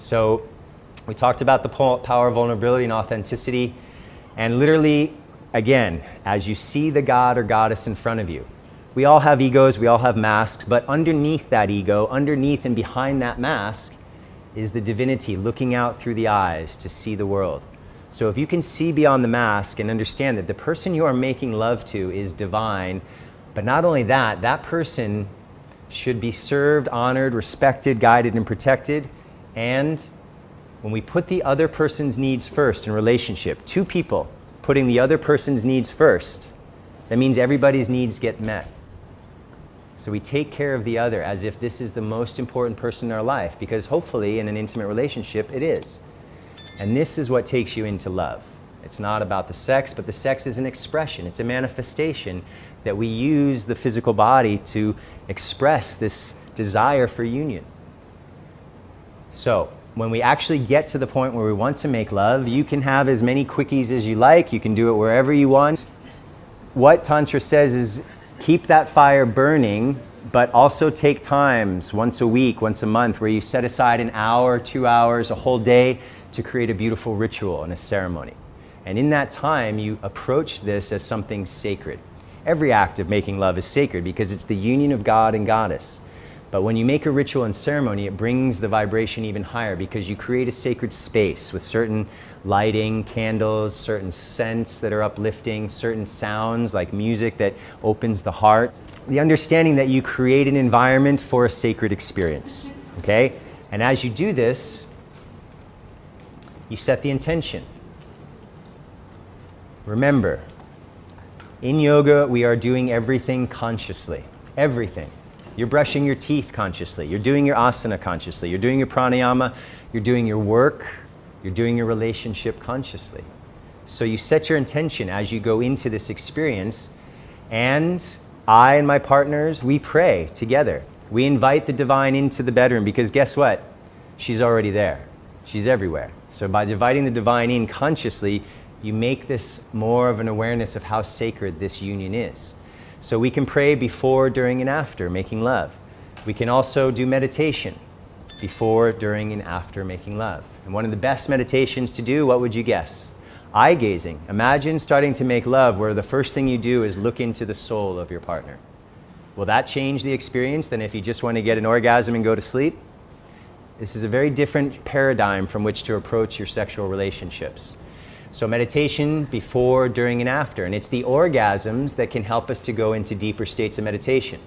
So we talked about the power of vulnerability and authenticity. And literally, again, as you see the god or goddess in front of you, we all have egos, we all have masks, but underneath that ego, underneath and behind that mask, is the divinity looking out through the eyes to see the world. So if you can see beyond the mask and understand that the person you are making love to is divine, but not only that, that person should be served, honored, respected, guided, and protected. And when we put the other person's needs first in relationship, two people putting the other person's needs first, that means everybody's needs get met. So we take care of the other as if this is the most important person in our life, because hopefully in an intimate relationship it is. And this is what takes you into love. It's not about the sex, but the sex is an expression. It's a manifestation that we use the physical body to express this desire for union. So when we actually get to the point where we want to make love, you can have as many quickies as you like. You can do it wherever you want. What Tantra says is keep that fire burning, but also take times once a week, once a month, where you set aside an hour, 2 hours, a whole day to create a beautiful ritual and a ceremony. And in that time, you approach this as something sacred. Every act of making love is sacred because it's the union of God and goddess. But when you make a ritual and ceremony, it brings the vibration even higher because you create a sacred space with certain lighting, candles, certain scents that are uplifting, certain sounds like music that opens the heart. The understanding that you create an environment for a sacred experience, okay? And as you do this, you set the intention. Remember, in yoga, we are doing everything consciously, everything. You're brushing your teeth consciously. You're doing your asana consciously. You're doing your pranayama. You're doing your work. You're doing your relationship consciously. So you set your intention as you go into this experience, and I and my partners, we pray together. We invite the divine into the bedroom because guess what? She's already there. She's everywhere. So by inviting the divine in consciously, you make this more of an awareness of how sacred this union is. So we can pray before, during, and after making love. We can also do meditation before, during, and after making love. And one of the best meditations to do, what would you guess? Eye gazing. Imagine starting to make love where the first thing you do is look into the soul of your partner. Will that change the experience than if you just want to get an orgasm and go to sleep? This is a very different paradigm from which to approach your sexual relationships. So meditation before, during, and after. And it's the orgasms that can help us to go into deeper states of meditation.